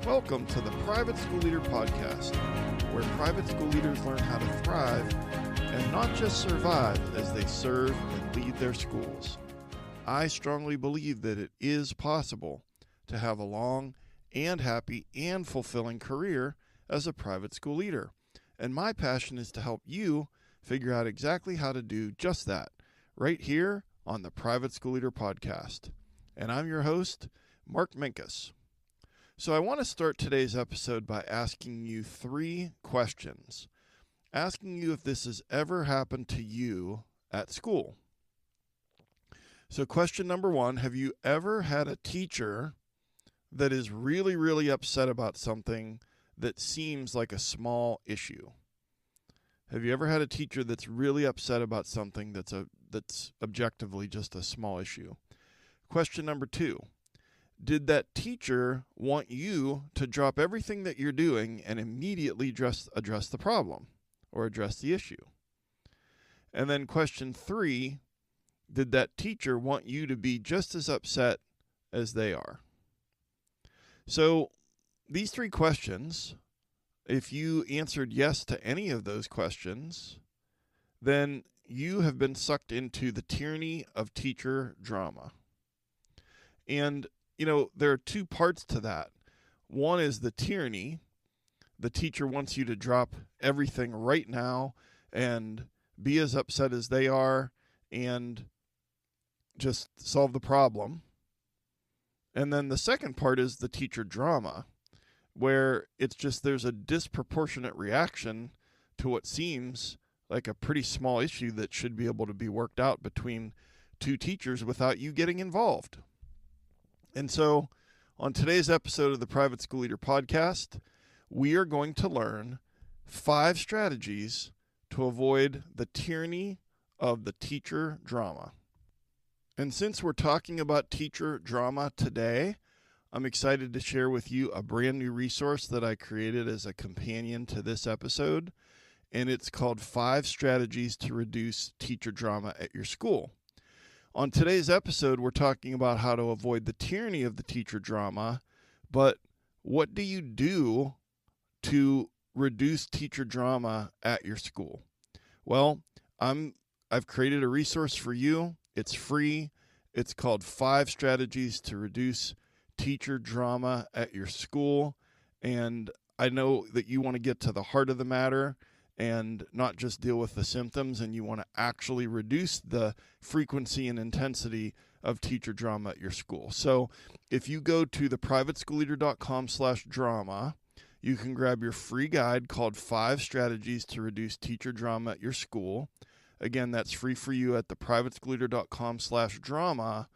Welcome to the Private School Leader Podcast, where private school leaders learn how to thrive and not just survive as they serve and lead their schools. I strongly believe that it is possible to have a long and happy and fulfilling career as a private school leader. And my passion is to help you figure out exactly how to do just that right here on the Private School Leader Podcast. And I'm your host, Mark Minkus. So I want to start today's episode by asking you 3 questions, asking you if this has ever happened to you at school. So question number 1, have you ever had a teacher that is really, really upset about something that seems like a small issue? Have you ever had a teacher that's really upset about something that's objectively just a small issue? Question number 2, did that teacher want you to drop everything that you're doing and immediately address the problem or address the issue? And then question 3, did that teacher want you to be just as upset as they are? So these 3 questions, if you answered yes to any of those questions, then you have been sucked into the tyranny of teacher drama. And there are 2 parts to that. One is the tyranny. The teacher wants you to drop everything right now and be as upset as they are and just solve the problem. And then the second part is the teacher drama, where it's just there's a disproportionate reaction to what seems like a pretty small issue that should be able to be worked out between 2 teachers without you getting involved. And so on today's episode of the Private School Leader Podcast, we are going to learn 5 strategies to avoid the tyranny of the teacher drama. And since we're talking about teacher drama today, I'm excited to share with you a brand new resource that I created as a companion to this episode, and it's called 5 Strategies to Reduce Teacher Drama at Your School. On today's episode, we're talking about how to avoid the tyranny of the teacher drama, but what do you do to reduce teacher drama at your school? Well, I've created a resource for you. It's free. It's called 5 Strategies to Reduce Teacher Drama at Your School, and I know that you want to get to the heart of the matter and not just deal with the symptoms, and you want to actually reduce the frequency and intensity of teacher drama at your school. So if you go to theprivateschoolleader.com/drama, you can grab your free guide called 5 Strategies to Reduce Teacher Drama at Your School. Again, that's free for you at theprivateschoolleader.com/drama.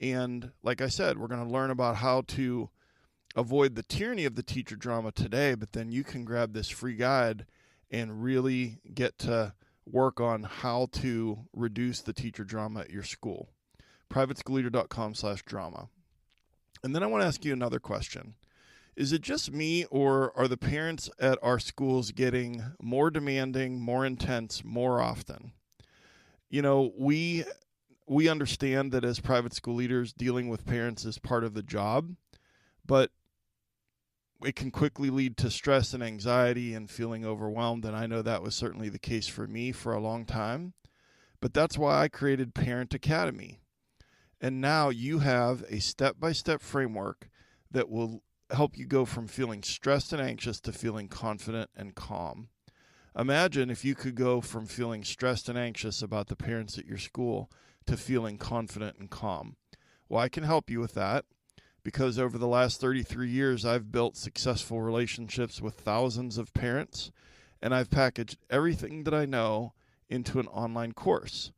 And like I said, we're going to learn about how to avoid the tyranny of the teacher drama today, but then you can grab this free guide and really get to work on how to reduce the teacher drama at your school. privateschoolleader.com/drama. And then I want to ask you another question. Is it just me, or are the parents at our schools getting more demanding, more intense, more often? We understand that as private school leaders, dealing with parents is part of the job, but it can quickly lead to stress and anxiety and feeling overwhelmed, and I know that was certainly the case for me for a long time. But that's why I created Parent Academy. And now you have a step-by-step framework that will help you go from feeling stressed and anxious to feeling confident and calm. Imagine if you could go from feeling stressed and anxious about the parents at your school to feeling confident and calm. Well, I can help you with that, because over the last 33 years, I've built successful relationships with thousands of parents, and I've packaged everything that I know into an online course.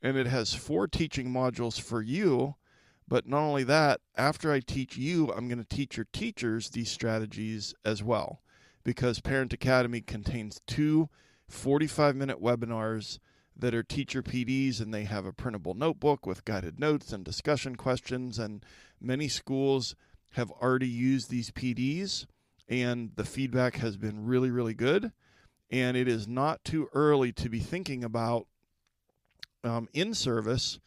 And it has 4 teaching modules for you, but not only that, after I teach you, I'm going to teach your teachers these strategies as well, because Parent Academy contains 2 45-minute webinars that are teacher PDs, and they have a printable notebook with guided notes and discussion questions, and many schools have already used these PDs, and the feedback has been really, really good. And it is not too early to be thinking about in-service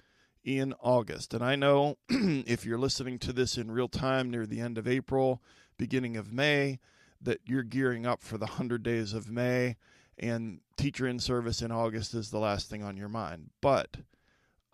in August. And I know if you're listening to this in real time near the end of April, beginning of May, that you're gearing up for the 100 days of May, and teacher in service in August is the last thing on your mind. But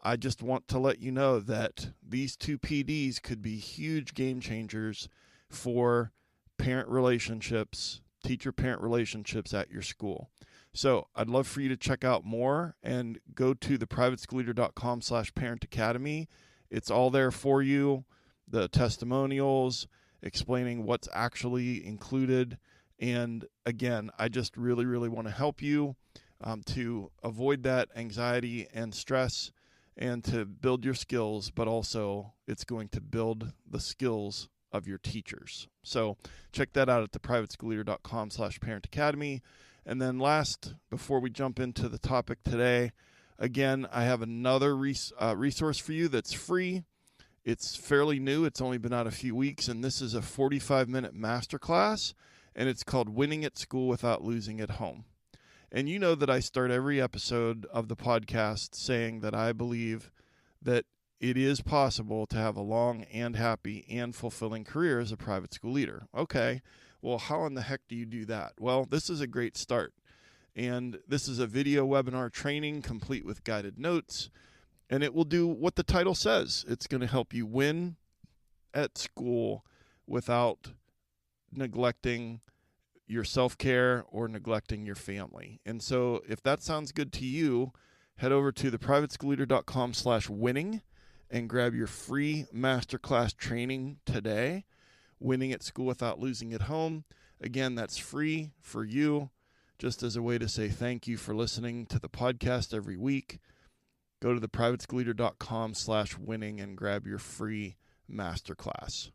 I just want to let you know that these two PDs could be huge game changers for parent relationships, teacher-parent relationships at your school. So I'd love for you to check out more and go to theprivateschoolleader.com/parent academy. It's all there for you, the testimonials, explaining what's actually included. And again, I just really, really want to help you to avoid that anxiety and stress and to build your skills, but also it's going to build the skills of your teachers. So check that out at theprivateschoolleader.com/parent academy. And then last, before we jump into the topic today, again, I have another resource for you that's free. It's fairly new. It's only been out a few weeks, and this is a 45-minute masterclass, and it's called Winning at School Without Losing at Home. And you know that I start every episode of the podcast saying that I believe that it is possible to have a long and happy and fulfilling career as a private school leader. Okay, well, how in the heck do you do that? Well, this is a great start. And this is a video webinar training complete with guided notes. And it will do what the title says. It's going to help you win at school without neglecting your self-care or neglecting your family. And so if that sounds good to you, head over to theprivateschoolleader.com/winning and grab your free masterclass training today, Winning at School Without Losing at Home. Again, that's free for you, just as a way to say thank you for listening to the podcast every week. Go to theprivateschoolleader.com/winning and grab your free masterclass.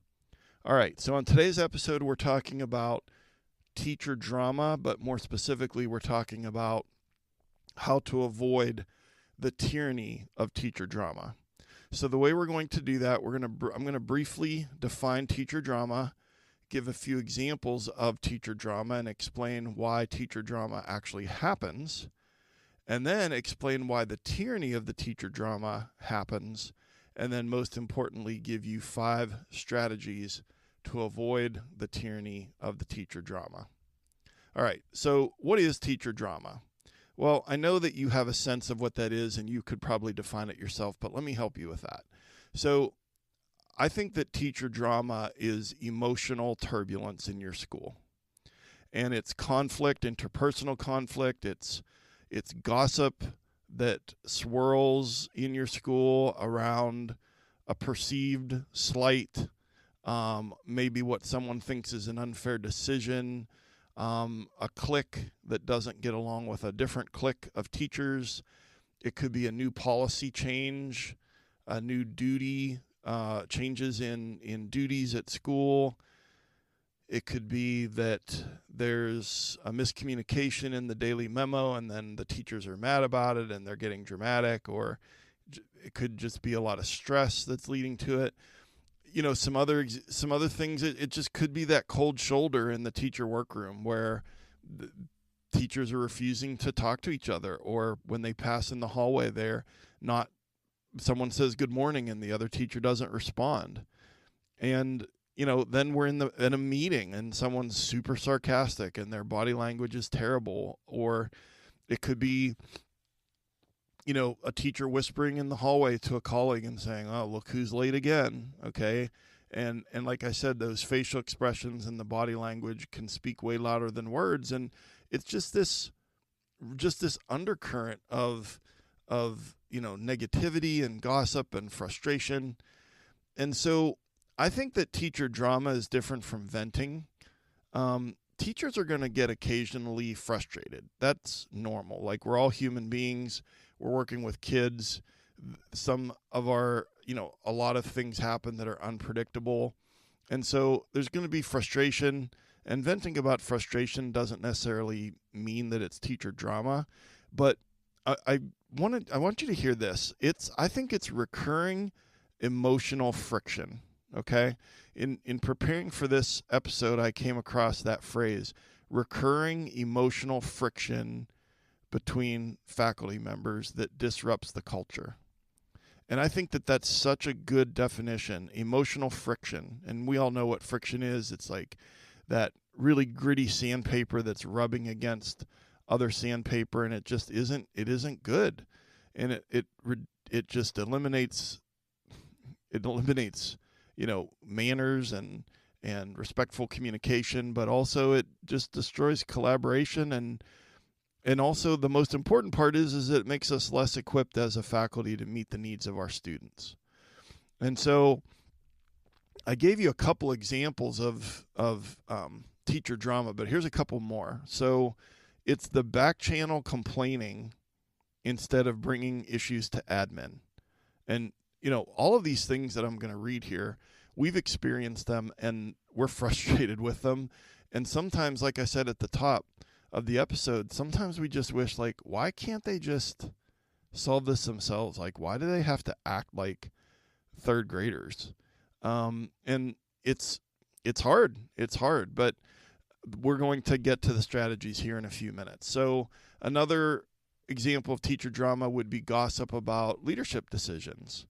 All right, so on today's episode, we're talking about teacher drama, but more specifically, we're talking about how to avoid the tyranny of teacher drama. So the way we're going to do that, I'm going to briefly define teacher drama, give a few examples of teacher drama, and explain why teacher drama actually happens, and then explain why the tyranny of the teacher drama happens, and then most importantly, give you 5 strategies to avoid the tyranny of the teacher drama. All right, so what is teacher drama? Well, I know that you have a sense of what that is, and you could probably define it yourself, but let me help you with that. So I think that teacher drama is emotional turbulence in your school. And it's conflict, interpersonal conflict. It's gossip that swirls in your school around a perceived slight, maybe what someone thinks is an unfair decision, a clique that doesn't get along with a different clique of teachers. It could be a new policy change, a new duty, changes in duties at school. It could be that there's a miscommunication in the daily memo and then the teachers are mad about it and they're getting dramatic, or it could just be a lot of stress that's leading to it. You know, some other things, it just could be that cold shoulder in the teacher workroom where the teachers are refusing to talk to each other, or when they pass in the hallway, someone says good morning and the other teacher doesn't respond. And, you know, then we're in a meeting and someone's super sarcastic and their body language is terrible. Or it could be, you know, a teacher whispering in the hallway to a colleague and saying, "Oh, look who's late again." Okay. And like I said, those facial expressions and the body language can speak way louder than words. And it's just this undercurrent of, you know, negativity and gossip and frustration. And so I think that teacher drama is different from venting. Teachers are going to get occasionally frustrated. That's normal. Like, we're all human beings. We're working with kids. Some of our, you know, a lot of things happen that are unpredictable. And so there's going to be frustration, and venting about frustration doesn't necessarily mean that it's teacher drama. But I want you to hear this. I think it's recurring emotional friction. Okay. In preparing for this episode, I came across that phrase, recurring emotional friction between faculty members that disrupts the culture. And I think that that's such a good definition, emotional friction. And we all know what friction is. It's like that really gritty sandpaper that's rubbing against other sandpaper, and it isn't good. And it just eliminates manners and respectful communication, but also it just destroys collaboration. And also the most important part is it makes us less equipped as a faculty to meet the needs of our students. And so I gave you a couple examples of teacher drama, but here's a couple more. So it's the back channel complaining instead of bringing issues to admin. And, all of these things that I'm going to read here, we've experienced them and we're frustrated with them. And sometimes, like I said at the top of the episode, sometimes we just wish, like, why can't they just solve this themselves? Like, why do they have to act like third graders? And it's hard. It's hard, but we're going to get to the strategies here in a few minutes. So another example of teacher drama would be gossip about leadership decisions.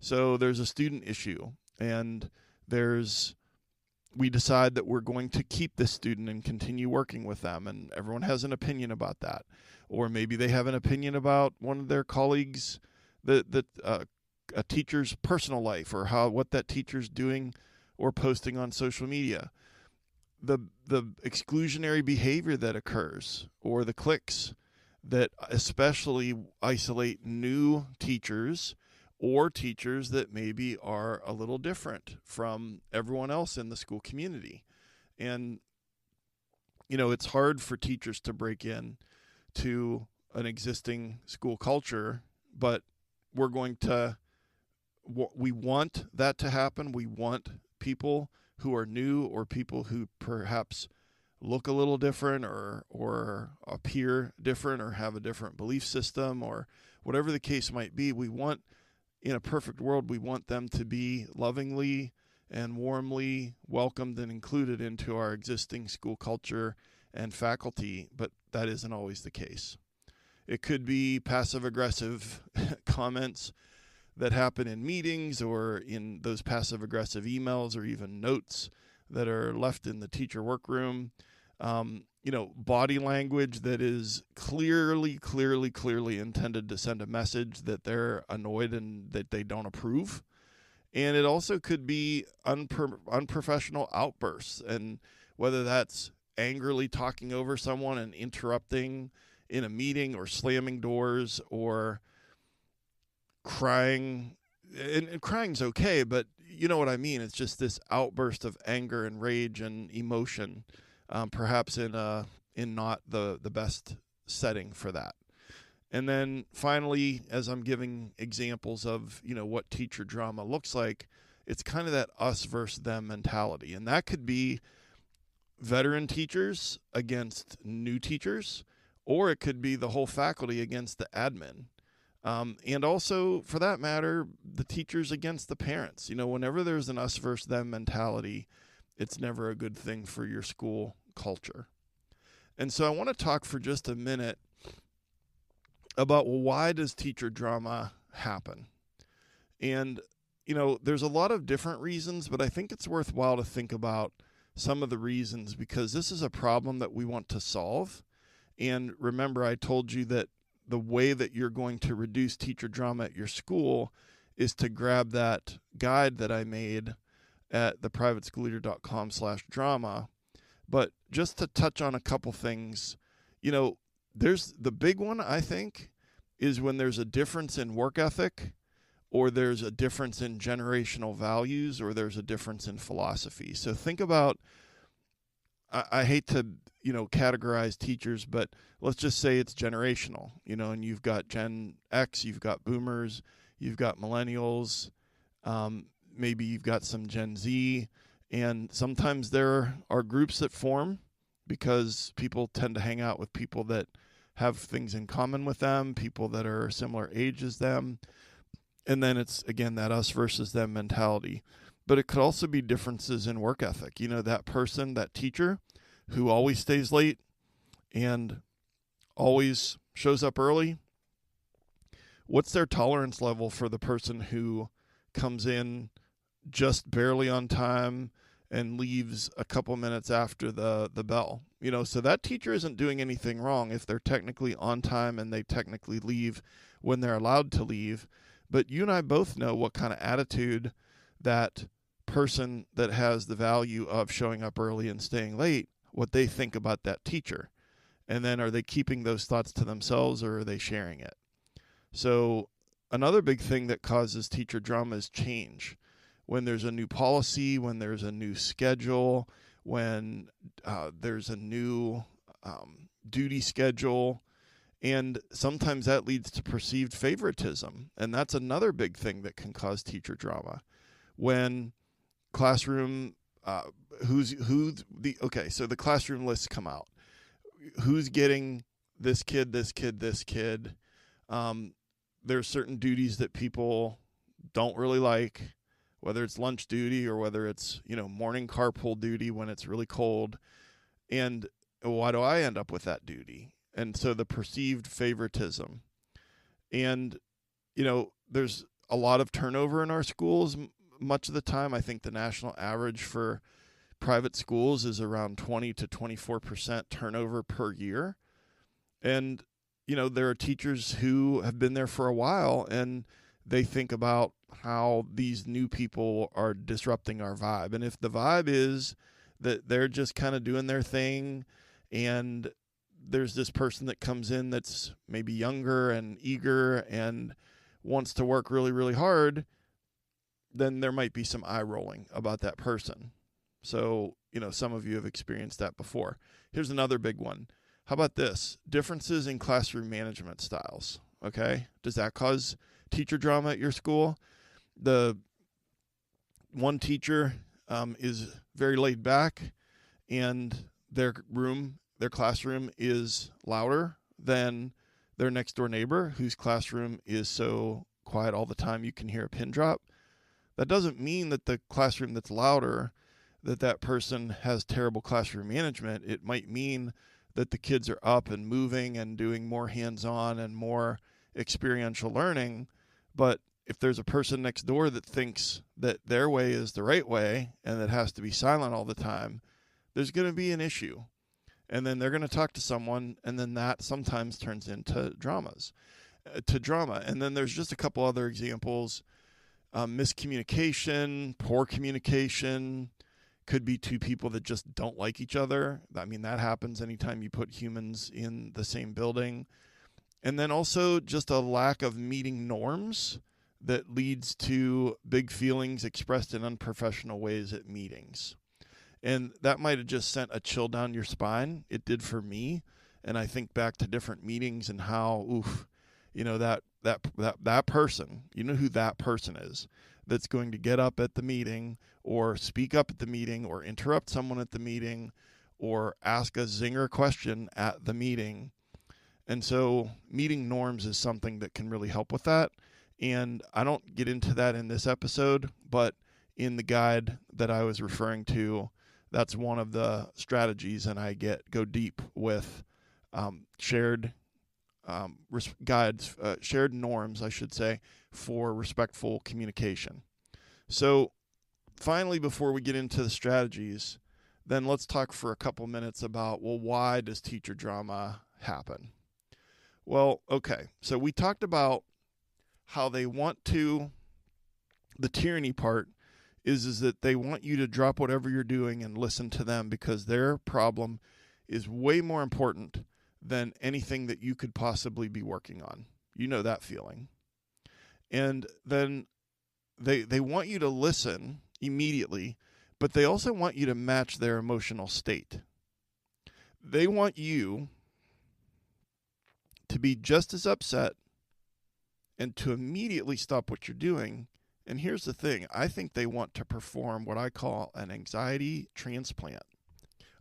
So there's a student issue, and we decide that we're going to keep this student and continue working with them, and everyone has an opinion about that. Or maybe they have an opinion about one of their colleagues, a teacher's personal life, or what that teacher's doing or posting on social media. The exclusionary behavior that occurs, or the cliques that especially isolate new teachers or teachers that maybe are a little different from everyone else in the school community. And, it's hard for teachers to break in to an existing school culture, but we want that to happen. We want people who are new, or people who perhaps look a little different or appear different or have a different belief system, or whatever the case might be. In a perfect world, we want them to be lovingly and warmly welcomed and included into our existing school culture and faculty, but that isn't always the case. It could be passive-aggressive comments that happen in meetings, or in those passive-aggressive emails, or even notes that are left in the teacher workroom. Body language that is clearly intended to send a message that they're annoyed and that they don't approve. And it also could be unprofessional outbursts, and whether that's angrily talking over someone and interrupting in a meeting, or slamming doors, or crying. And crying's okay, but you know what I mean. It's just this outburst of anger and rage and emotion, perhaps in not the best setting for that. And then finally, as I'm giving examples of what teacher drama looks like, it's kind of that us versus them mentality, and that could be veteran teachers against new teachers, or it could be the whole faculty against the admin. And also, for that matter, the teachers against the parents. Whenever there's an us versus them mentality, it's never a good thing for your school culture. And so I want to talk for just a minute about, why does teacher drama happen? And, there's a lot of different reasons, but I think it's worthwhile to think about some of the reasons, because this is a problem that we want to solve. And remember, I told you that the way that you're going to reduce teacher drama at your school is to grab that guide that I made at theprivateschoolleader.com/drama. But just to touch on a couple things, there's the big one, I think, is when there's a difference in work ethic, or there's a difference in generational values, or there's a difference in philosophy. So think about, I hate to, categorize teachers, but let's just say it's generational, and you've got Gen X, you've got boomers, you've got millennials, maybe you've got some Gen Z, and sometimes there are groups that form because people tend to hang out with people that have things in common with them, people that are similar age as them, and then it's, again, that us versus them mentality. But it could also be differences in work ethic. That person, that teacher who always stays late and always shows up early, What's their tolerance level for the person who comes in just barely on time and leaves a couple minutes after the bell? So that teacher isn't doing anything wrong if they're technically on time and they technically leave when they're allowed to leave. But you and I both know what kind of attitude that person that has the value of showing up early and staying late, what they think about that teacher. And then are they keeping those thoughts to themselves, or are they sharing it? So another big thing that causes teacher drama is change. When there's a new policy, when there's a new schedule, when there's a new duty schedule, and sometimes that leads to perceived favoritism. And that's another big thing that can cause teacher drama. When classroom, so the classroom lists come out. Who's getting this kid, this kid, this kid? There's certain duties that people don't really like, whether it's lunch duty or whether it's, morning carpool duty when it's really cold. And why do I end up with that duty? And so the perceived favoritism. And, there's a lot of turnover in our schools much of the time. I think the national average for private schools is around 20 to 24% turnover per year. And, there are teachers who have been there for a while and they think about how these new people are disrupting our vibe. And if the vibe is that they're just kind of doing their thing and there's this person that comes in that's maybe younger and eager and wants to work really, really hard, then there might be some eye rolling about that person. So, some of you have experienced that before. Here's another big one. How about this? Differences in classroom management styles. Okay. Does that cause teacher drama at your school? The one teacher is very laid back and their classroom is louder than their next door neighbor whose classroom is so quiet all the time you can hear a pin drop. That doesn't mean that the classroom that's louder, that person has terrible classroom management. It might mean that the kids are up and moving and doing more hands-on and more experiential learning. But if there's a person next door that thinks that their way is the right way and that has to be silent all the time, there's going to be an issue. And then they're going to talk to someone, and then that sometimes turns into drama. And then there's just a couple other examples. Miscommunication, poor communication, could be two people that just don't like each other. I mean, that happens anytime you put humans in the same building. And then also just a lack of meeting norms that leads to big feelings expressed in unprofessional ways at meetings. And that might have just sent a chill down your spine. It did for me. And I think back to different meetings and how, that person, who that person is that's going to get up at the meeting or speak up at the meeting or interrupt someone at the meeting or ask a zinger question at the meeting. And so meeting norms is something that can really help with that. And I don't get into that in this episode, but in the guide that I was referring to, that's one of the strategies, and I go deep with shared shared norms, I should say, for respectful communication. So finally, before we get into the strategies, then let's talk for a couple minutes about, why does teacher drama happen? Well, okay, so we talked about how they want to, the tyranny part is that they want you to drop whatever you're doing and listen to them because their problem is way more important than anything that you could possibly be working on. You know that feeling. And then they want you to listen immediately, but they also want you to match their emotional state. They want you to be just as upset and to immediately stop what you're doing. And here's the thing. I think they want to perform what I call an anxiety transplant.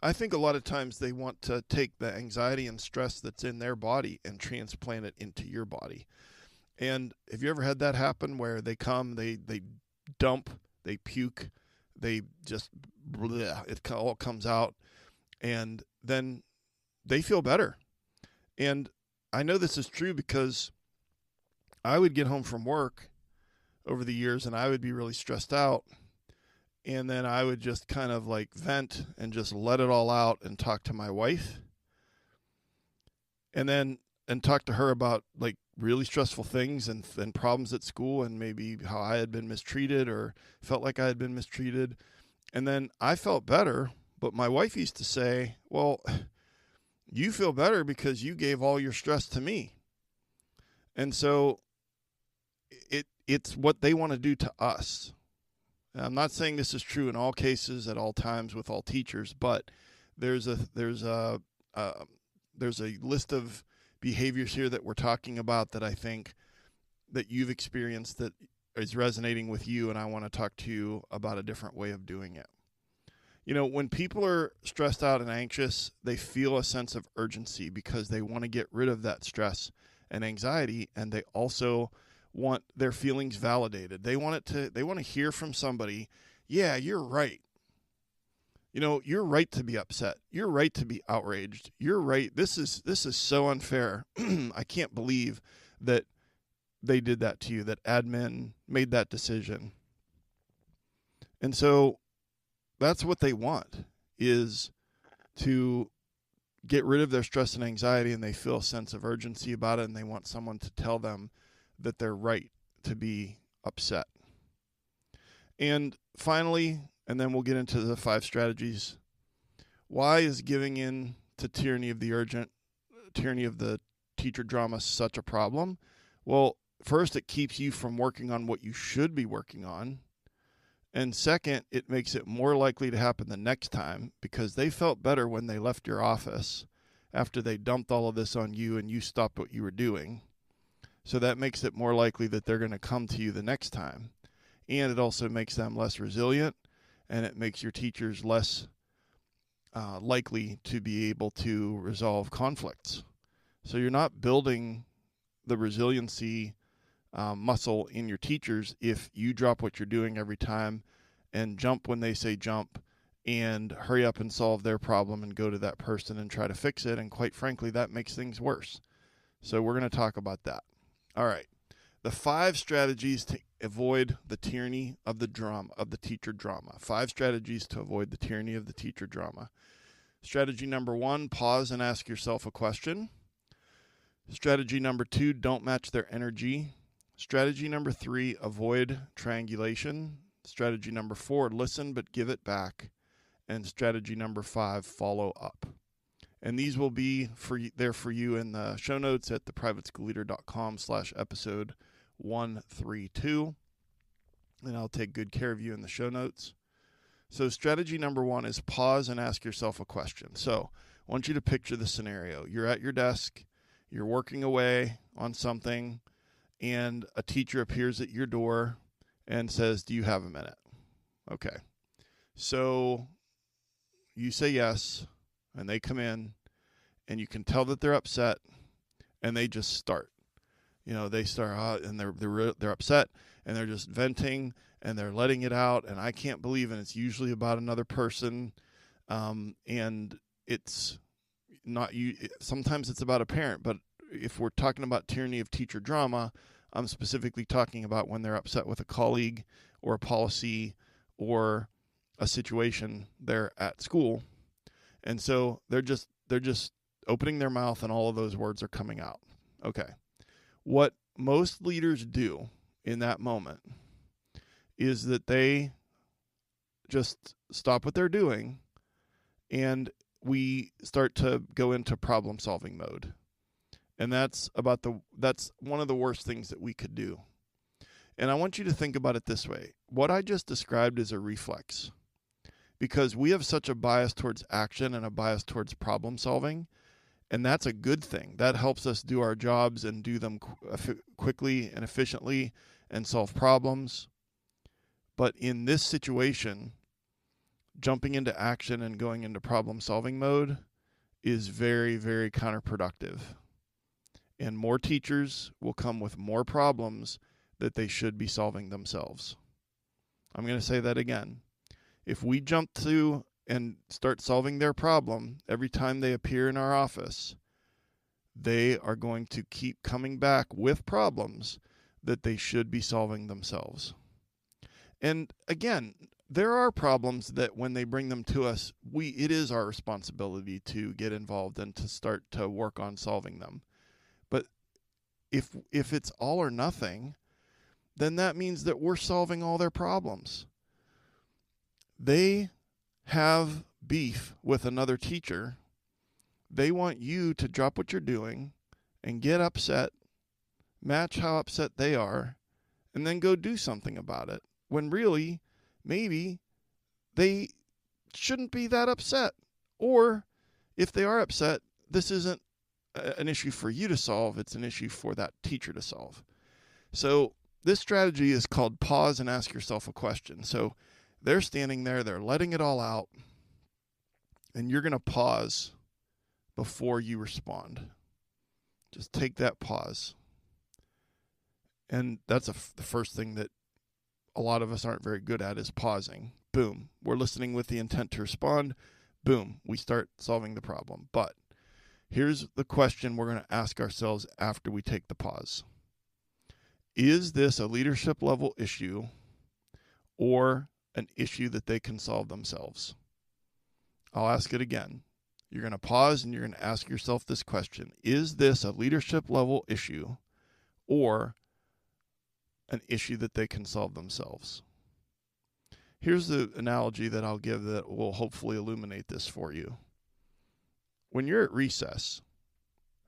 I think a lot of times they want to take the anxiety and stress that's in their body and transplant it into your body. And have you ever had that happen where they come, they dump, they puke, they just, it all comes out, and then they feel better. And I know this is true because I would get home from work over the years and I would be really stressed out. And then I would just kind of like vent and just let it all out and talk to my wife. And talk to her about like really stressful things and problems at school and maybe how I had been mistreated or felt like I had been mistreated. And then I felt better, but my wife used to say, well, you feel better because you gave all your stress to me. And so it's what they want to do to us. And I'm not saying this is true in all cases at all times with all teachers, but there's a list of behaviors here that we're talking about that I think that you've experienced that is resonating with you, and I want to talk to you about a different way of doing it. You know, when people are stressed out and anxious, they feel a sense of urgency because they want to get rid of that stress and anxiety, and they also want their feelings validated. They want to hear from somebody, yeah, you're right. You know, you're right to be upset. You're right to be outraged. You're right. This is so unfair. I can't believe that they did that to you, that admin made that decision. And so that's what they want, is to get rid of their stress and anxiety, and they feel a sense of urgency about it, and they want someone to tell them that they're right to be upset. And finally, and then we'll get into the 5 strategies. Why is giving in to tyranny of the teacher drama such a problem? Well, first, it keeps you from working on what you should be working on. And second, it makes it more likely to happen the next time because they felt better when they left your office after they dumped all of this on you and you stopped what you were doing. So that makes it more likely that they're going to come to you the next time. And it also makes them less resilient, and it makes your teachers less likely to be able to resolve conflicts. So you're not building the resiliency muscle in your teachers if you drop what you're doing every time and jump when they say jump and hurry up and solve their problem and go to that person and try to fix it. And quite frankly, that makes things worse. So we're going to talk about that. All right. The 5 strategies to avoid the tyranny of the teacher drama. 5 strategies to avoid the tyranny of the teacher drama. Strategy number 1, pause and ask yourself a question. Strategy number 2, don't match their energy. Strategy number 3, avoid triangulation. Strategy number 4, listen but give it back. And strategy number 5, follow up. And these will be there for you in the show notes at theprivateschoolleader.com/episode 132. And I'll take good care of you in the show notes. So strategy number 1 is pause and ask yourself a question. So I want you to picture the scenario. You're at your desk, you're working away on something, and a teacher appears at your door and says, "Do you have a minute?" Okay. So you say yes, and they come in, and you can tell that they're upset, and they just start. You know, they start and they're upset, and they're just venting, and they're letting it out, and I can't believe, and it's usually about another person, and it's not you. Sometimes it's about a parent, but if we're talking about tyranny of teacher drama, I'm specifically talking about when they're upset with a colleague or a policy or a situation there at school. And so they're just opening their mouth and all of those words are coming out. Okay. What most leaders do in that moment is that they just stop what they're doing and we start to go into problem solving mode. And that's one of the worst things that we could do. And I want you to think about it this way. What I just described is a reflex. Because we have such a bias towards action and a bias towards problem solving, and that's a good thing. That helps us do our jobs and do them quickly and efficiently and solve problems. But in this situation, jumping into action and going into problem solving mode is very, very counterproductive. And more teachers will come with more problems that they should be solving themselves. I'm going to say that again. If we jump to and start solving their problem every time they appear in our office, they are going to keep coming back with problems that they should be solving themselves. And again, there are problems that when they bring them to us, it is our responsibility to get involved and to start to work on solving them. But if it's all or nothing, then that means that we're solving all their problems. They have beef with another teacher. They want you to drop what you're doing and get upset, match how upset they are, and then go do something about it. When really, maybe they shouldn't be that upset. Or if they are upset, this isn't an issue for you to solve. It's an issue for that teacher to solve. So this strategy is called pause and ask yourself a question. So they're standing there, they're letting it all out, and you're going to pause before you respond. Just take that pause. And that's the first thing that a lot of us aren't very good at, is pausing. Boom. We're listening with the intent to respond. Boom. We start solving the problem. But here's the question we're going to ask ourselves after we take the pause. Is this a leadership level issue or an issue that they can solve themselves? I'll ask it again. You're going to pause and you're going to ask yourself this question. Is this a leadership level issue or an issue that they can solve themselves? Here's the analogy that I'll give that will hopefully illuminate this for you. When you're at recess,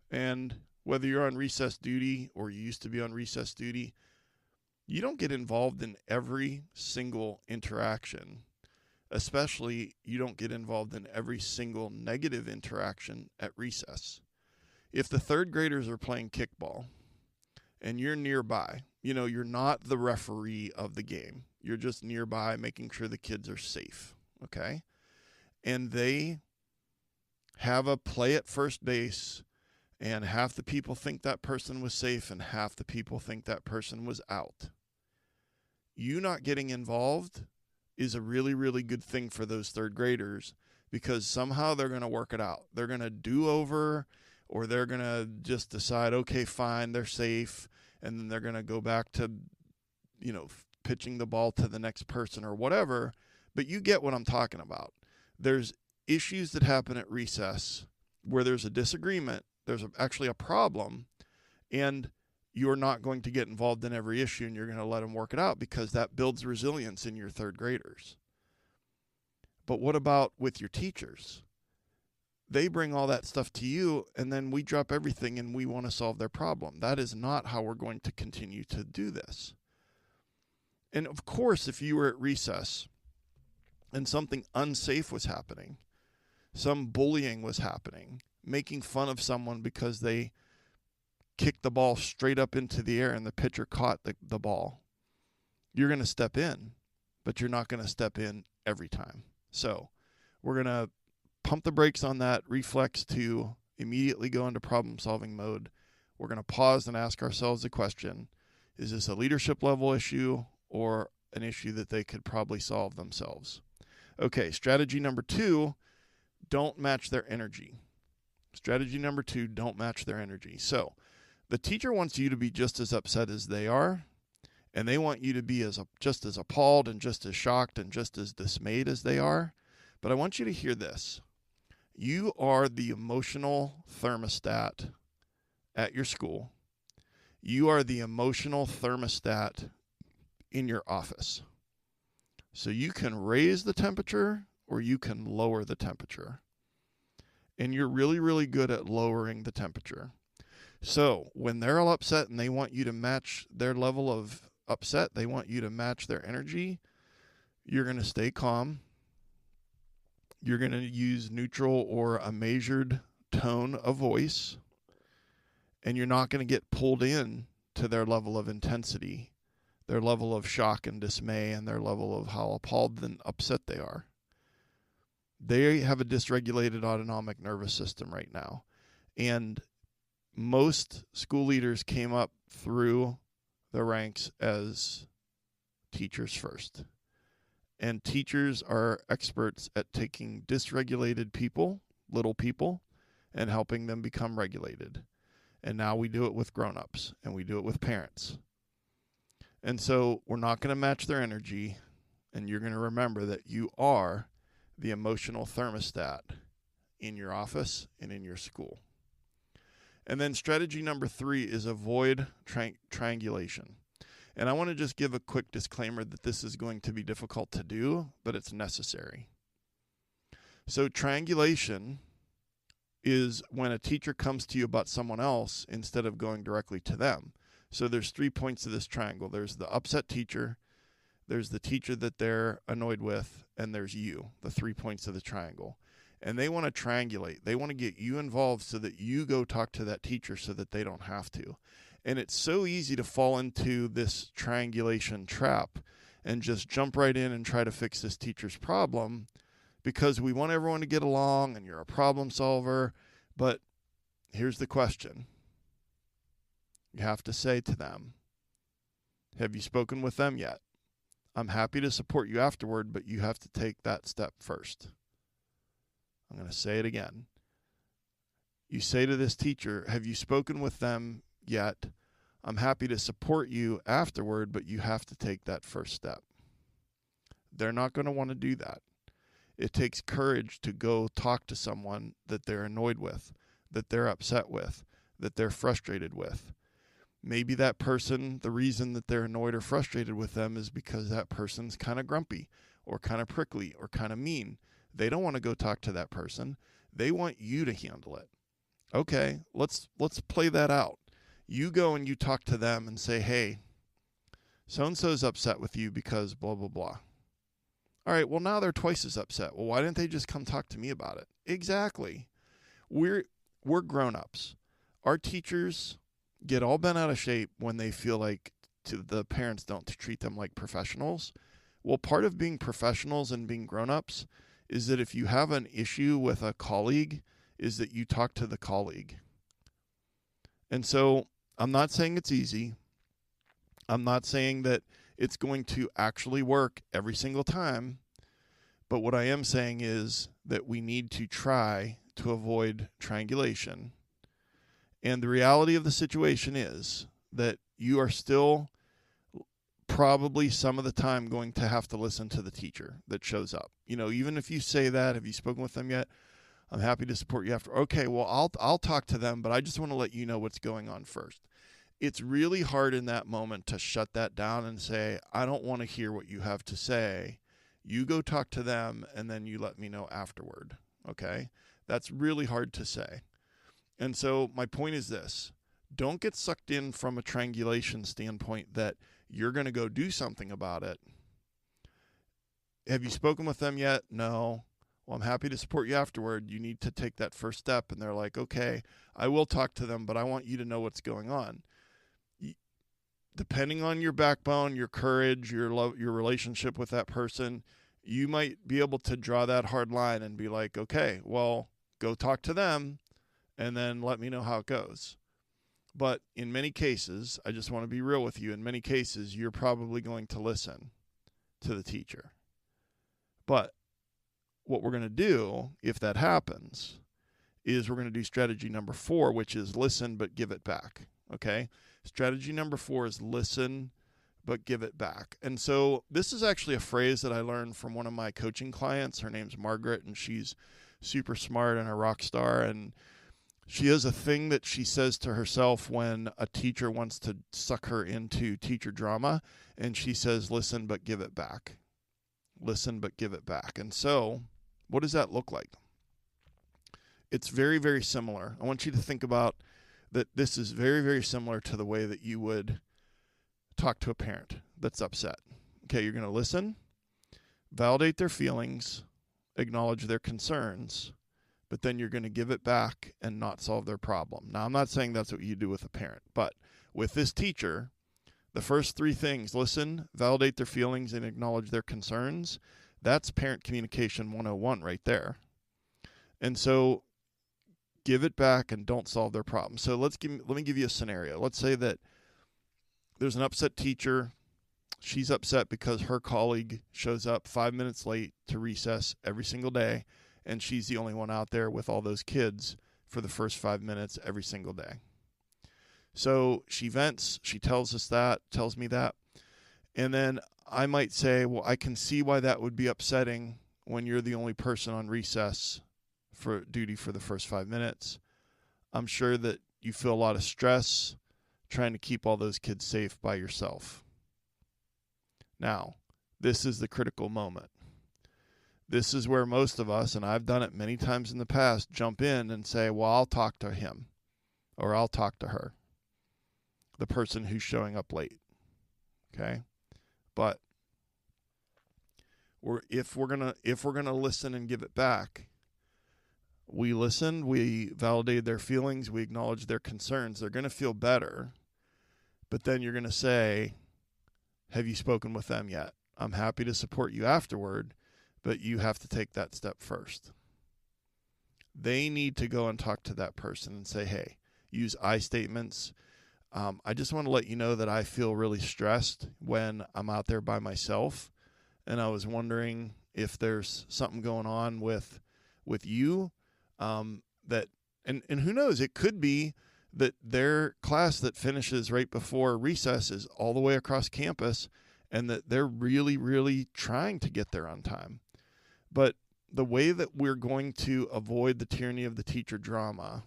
and whether you're on recess duty or you used to be on recess duty, you don't get involved in every single interaction. Especially, you don't get involved in every single negative interaction at recess. If the third graders are playing kickball and you're nearby, you're not the referee of the game. You're just nearby making sure the kids are safe, okay? And they have a play at first base, and half the people think that person was safe and half the people think that person was out. You not getting involved is a really, really good thing for those third graders, because somehow they're going to work it out. They're going to do over, or they're going to just decide, okay, fine, they're safe, and then they're going to go back to, pitching the ball to the next person or whatever. But you get what I'm talking about. There's issues that happen at recess where there's a disagreement, there's actually a problem, and you're not going to get involved in every issue, and you're going to let them work it out, because that builds resilience in your third graders. But what about with your teachers? They bring all that stuff to you, and then we drop everything and we want to solve their problem. That is not how we're going to continue to do this. And of course, if you were at recess and something unsafe was happening, some bullying was happening, making fun of someone because they kicked the ball straight up into the air and the pitcher caught the ball, you're going to step in, but you're not going to step in every time. So we're going to pump the brakes on that reflex to immediately go into problem-solving mode. We're going to pause and ask ourselves the question, is this a leadership level issue or an issue that they could probably solve themselves? Okay, strategy number 2, don't match their energy. Strategy number 2, don't match their energy. So the teacher wants you to be just as upset as they are, and they want you to be just as appalled and just as shocked and just as dismayed as they are. But I want you to hear this. You are the emotional thermostat at your school. You are the emotional thermostat in your office. So you can raise the temperature or you can lower the temperature. And you're really, really good at lowering the temperature. So when they're all upset and they want you to match their level of upset, they want you to match their energy, you're going to stay calm. You're going to use neutral or a measured tone of voice, and you're not going to get pulled in to their level of intensity, their level of shock and dismay, and their level of how appalled and upset they are. They have a dysregulated autonomic nervous system right now, and most school leaders came up through the ranks as teachers first. And teachers are experts at taking dysregulated people, little people, and helping them become regulated. And now we do it with grown-ups, and we do it with parents. And so we're not going to match their energy, and you're going to remember that you are the emotional thermostat in your office and in your school. And then strategy number 3 is avoid triangulation. And I want to just give a quick disclaimer that this is going to be difficult to do, but it's necessary. So triangulation is when a teacher comes to you about someone else instead of going directly to them. So there's 3 points of this triangle. There's the upset teacher, there's the teacher that they're annoyed with, and there's you, the 3 points of the triangle. And they want to triangulate. They want to get you involved so that you go talk to that teacher so that they don't have to. And it's so easy to fall into this triangulation trap and just jump right in and try to fix this teacher's problem because we want everyone to get along and you're a problem solver. But here's the question. You have to say to them, have you spoken with them yet? I'm happy to support you afterward, but you have to take that step first. I'm going to say it again. You say to this teacher, have you spoken with them yet? I'm happy to support you afterward, but you have to take that first step. They're not going to want to do that. It takes courage to go talk to someone that they're annoyed with, that they're upset with, that they're frustrated with. Maybe that person, the reason that they're annoyed or frustrated with them is because that person's kind of grumpy or kind of prickly or kind of mean. They don't want to go talk to that person. They want you to handle it. Okay, let's play that out. You go and you talk to them and say, hey, so-and-so's upset with you because blah, blah, blah. All right, well, now they're twice as upset. Well, why didn't they just come talk to me about it? Exactly. We're grown-ups. Our teachers get all bent out of shape when they feel like the parents don't treat them like professionals. Well, part of being professionals and being grown-ups is that if you have an issue with a colleague, is that you talk to the colleague. And so I'm not saying it's easy. I'm not saying that it's going to actually work every single time. But what I am saying is that we need to try to avoid triangulation. And the reality of the situation is that you are still probably some of the time going to have to listen to the teacher that shows up. You know, even if you say that, have you spoken with them yet? I'm happy to support you after. Okay, well, I'll talk to them, but I just want to let you know what's going on first. It's really hard in that moment to shut that down and say, I don't want to hear what you have to say. You go talk to them, and then you let me know afterward, okay? That's really hard to say. And so my point is this. Don't get sucked in from a triangulation standpoint that you're going to go do something about it. Have you spoken with them yet? No. Well, I'm happy to support you afterward. You need to take that first step. And they're like, okay, I will talk to them, but I want you to know what's going on. Depending on your backbone, your courage, your relationship with that person, you might be able to draw that hard line and be like, okay, well, go talk to them and then let me know how it goes. But in many cases, I just want to be real with you, in many cases, you're probably going to listen to the teacher. But what we're going to do, if that happens, is we're going to do strategy number 4, which is listen but give it back. Okay? Strategy number 4 is listen but give it back. And so this is actually a phrase that I learned from one of my coaching clients. Her name's Margaret, and she's super smart and a rock star. And she has a thing that she says to herself when a teacher wants to suck her into teacher drama, and she says, listen but give it back. Listen but give it back. And so what does that look like? It's very, very similar. I want you to think about that this is very, very similar to the way that you would talk to a parent that's upset. Okay, you're going to listen, validate their feelings, acknowledge their concerns, but then you're going to give it back and not solve their problem. Now, I'm not saying that's what you do with a parent, but with this teacher, the first 3 things, listen, validate their feelings, and acknowledge their concerns, that's parent communication 101 right there. And so give it back and don't solve their problem. So let me give you a scenario. Let's say that there's an upset teacher. She's upset because her colleague shows up 5 minutes late to recess every single day, and she's the only one out there with all those kids for the first 5 minutes every single day. So she vents. She tells me that. And then I might say, well, I can see why that would be upsetting when you're the only person on recess for duty for the first 5 minutes. I'm sure that you feel a lot of stress trying to keep all those kids safe by yourself. Now, this is the critical moment. This is where most of us, and I've done it many times in the past, jump in and say, well, I'll talk to him or I'll talk to her, the person who's showing up late. Okay? But if we're gonna listen and give it back, we listened, we validated their feelings, we acknowledged their concerns, they're gonna feel better. But then you're gonna say, have you spoken with them yet? I'm happy to support you afterward, but you have to take that step first. They need to go and talk to that person and say, hey, use I statements. I just want to let you know that I feel really stressed when I'm out there by myself. And I was wondering if there's something going on with you that, and who knows, it could be that their class that finishes right before recess is all the way across campus and that they're really, really trying to get there on time. But the way that we're going to avoid the tyranny of the teacher drama,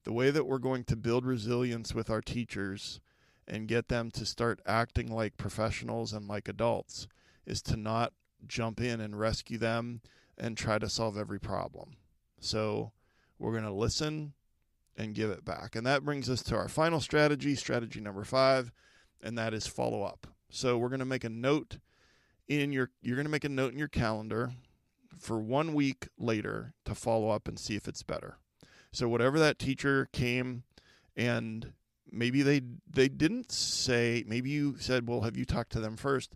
the way that we're going to build resilience with our teachers and get them to start acting like professionals and like adults, is to not jump in and rescue them and try to solve every problem. So we're going to listen and give it back. And that brings us to our final strategy number 5, and that is follow up. So we're going to make a note you're going to make a note in your calendar for 1 week later to follow up and see if it's better. So whatever that teacher came and maybe they didn't say, maybe you said, well, have you talked to them first?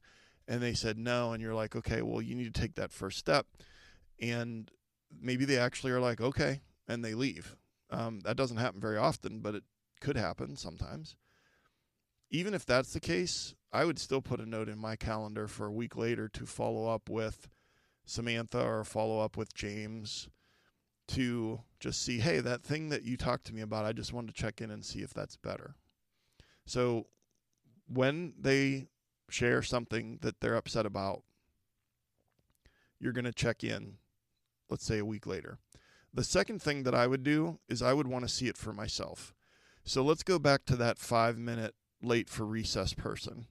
And they said no, and you're like, okay, well, you need to take that first step. And maybe they actually are like, okay, and they leave. That doesn't happen very often, but it could happen sometimes. Even if that's the case, I would still put a note in my calendar for a week later to follow up with Samantha or follow up with James to just see, hey, that thing that you talked to me about, I just wanted to check in and see if that's better. So when they share something that they're upset about, you're going to check in, let's say a week later. The second thing that I would do is I would want to see it for myself. So let's go back to that 5-minute late for recess person.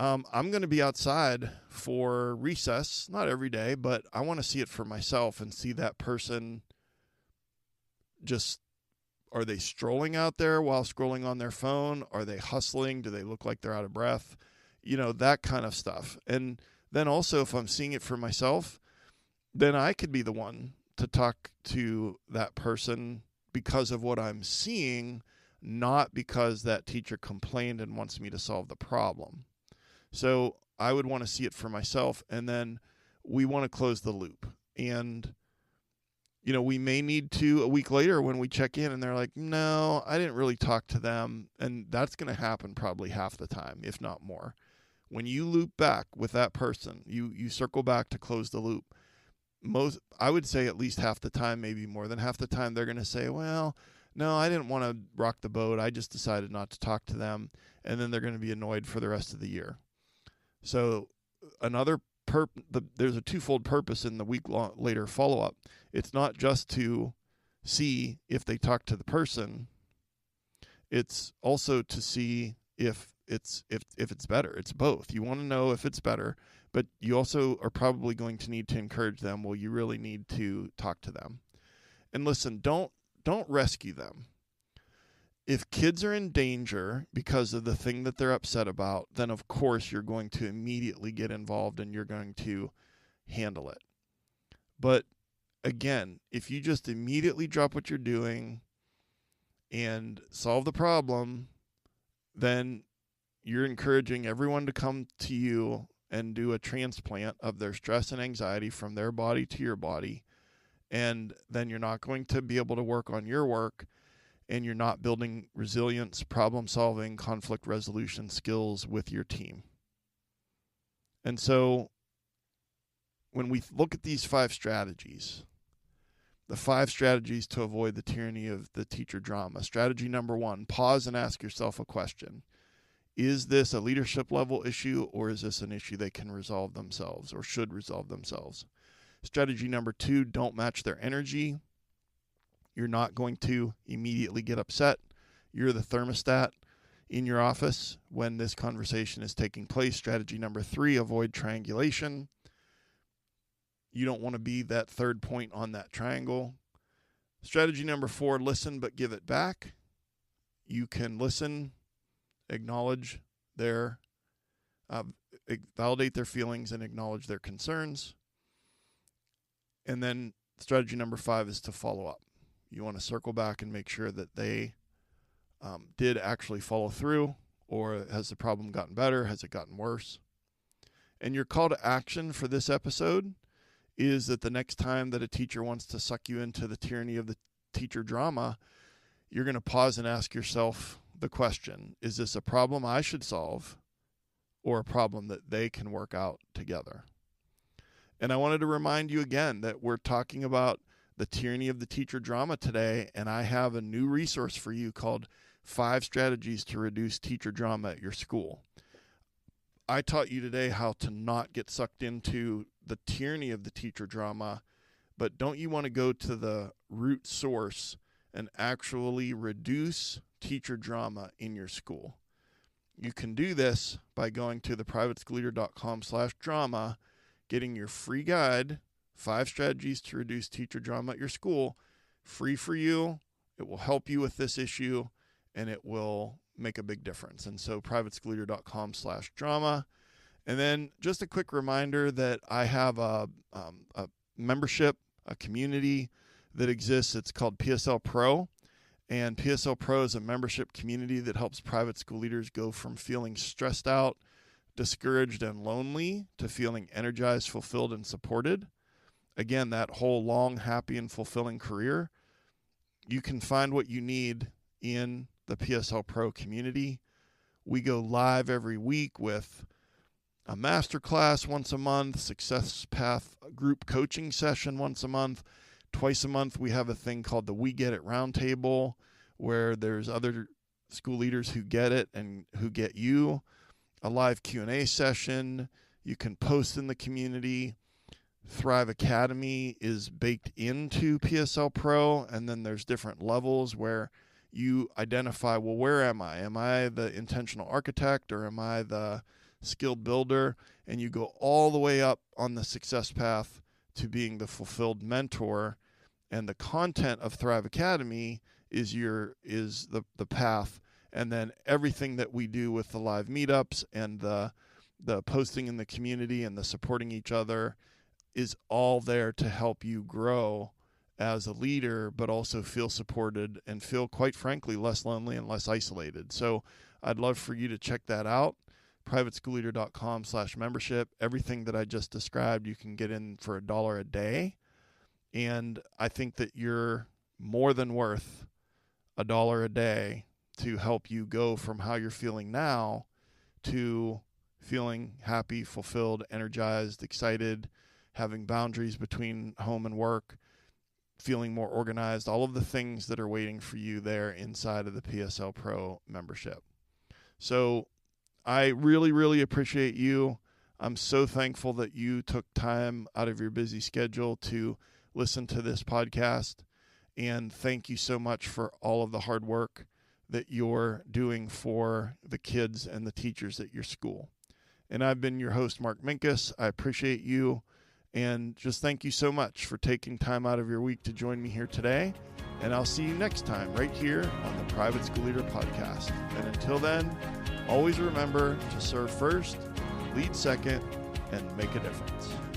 I'm going to be outside for recess, not every day, but I want to see it for myself and see that person just, are they strolling out there while scrolling on their phone? Are they hustling? Do they look like they're out of breath? That kind of stuff. And then also if I'm seeing it for myself, then I could be the one to talk to that person because of what I'm seeing, not because that teacher complained and wants me to solve the problem. So I would want to see it for myself, and then we want to close the loop. And, we may need to a week later when we check in and they're like, no, I didn't really talk to them. And that's going to happen probably half the time, if not more. When you loop back with that person, you circle back to close the loop. I would say at least half the time, maybe more than half the time, they're going to say, well, no, I didn't want to rock the boat. I just decided not to talk to them. And then they're going to be annoyed for the rest of the year. So there's a twofold purpose in the later follow-up. It's not just to see if they talk to the person. It's also to see if it's better. It's both. You want to know if it's better, but you also are probably going to need to encourage them. Well, you really need to talk to them. And listen, don't rescue them. If kids are in danger because of the thing that they're upset about, then of course you're going to immediately get involved and you're going to handle it. But again, if you just immediately drop what you're doing and solve the problem, then you're encouraging everyone to come to you and do a transplant of their stress and anxiety from their body to your body. And then you're not going to be able to work on your work, and you're not building resilience, problem-solving, conflict resolution skills with your team. And so when we look at these 5 strategies, the 5 strategies to avoid the tyranny of the teacher drama. Strategy number 1, pause and ask yourself a question. Is this a leadership level issue, or is this an issue they can resolve themselves or should resolve themselves? Strategy number 2, don't match their energy. You're not going to immediately get upset. You're the thermostat in your office when this conversation is taking place. Strategy number 3, avoid triangulation. You don't want to be that third point on that triangle. Strategy number 4, listen but give it back. You can listen, acknowledge their, validate their feelings and acknowledge their concerns. And then strategy number 5 is to follow up. You want to circle back and make sure that they did actually follow through, or has the problem gotten better? Has it gotten worse? And your call to action for this episode is that the next time that a teacher wants to suck you into the tyranny of the teacher drama, you're going to pause and ask yourself the question, is this a problem I should solve or a problem that they can work out together? And I wanted to remind you again that we're talking about the tyranny of the teacher drama today, and I have a new resource for you called 5 Strategies to Reduce Teacher Drama at Your School. I taught you today how to not get sucked into the tyranny of the teacher drama, but don't you want to go to the root source and actually reduce teacher drama in your school? You can do this by going to theprivateschoolleader.com/drama, getting your free guide, 5 Strategies to Reduce Teacher Drama at Your School, free for you. It will help you with this issue, and it will make a big difference. And so privateschoolleader.com/drama. And then just a quick reminder that I have a membership, a community that exists. It's called PSL Pro. And PSL Pro is a membership community that helps private school leaders go from feeling stressed out, discouraged, and lonely to feeling energized, fulfilled, and supported. Again, that whole long, happy, and fulfilling career. You can find what you need in the PSL Pro community. We go live every week with a masterclass once a month, Success Path group coaching session once a month. Twice a month, we have a thing called the We Get It Roundtable, where there's other school leaders who get it and who get you. A live Q&A session. You can post in the community. Thrive Academy is baked into PSL Pro, and then there's different levels where you identify, well, where am I? Am I the intentional architect, or am I the skilled builder? And you go all the way up on the success path to being the fulfilled mentor. And the content of Thrive Academy is the path. And then everything that we do with the live meetups and the posting in the community and the supporting each other is all there to help you grow as a leader, but also feel supported and feel, quite frankly, less lonely and less isolated. So I'd love for you to check that out. privateschoolleader.com/membership. Everything that I just described, you can get in for $1 a day. And I think that you're more than worth $1 a day to help you go from how you're feeling now to feeling happy, fulfilled, energized, excited, having boundaries between home and work, feeling more organized, all of the things that are waiting for you there inside of the PSL Pro membership. So I really, really appreciate you. I'm so thankful that you took time out of your busy schedule to listen to this podcast. And thank you so much for all of the hard work that you're doing for the kids and the teachers at your school. And I've been your host, Mark Minkus. I appreciate you. And just thank you so much for taking time out of your week to join me here today. And I'll see you next time right here on the Private School Leader Podcast. And until then, always remember to serve first, lead second, and make a difference.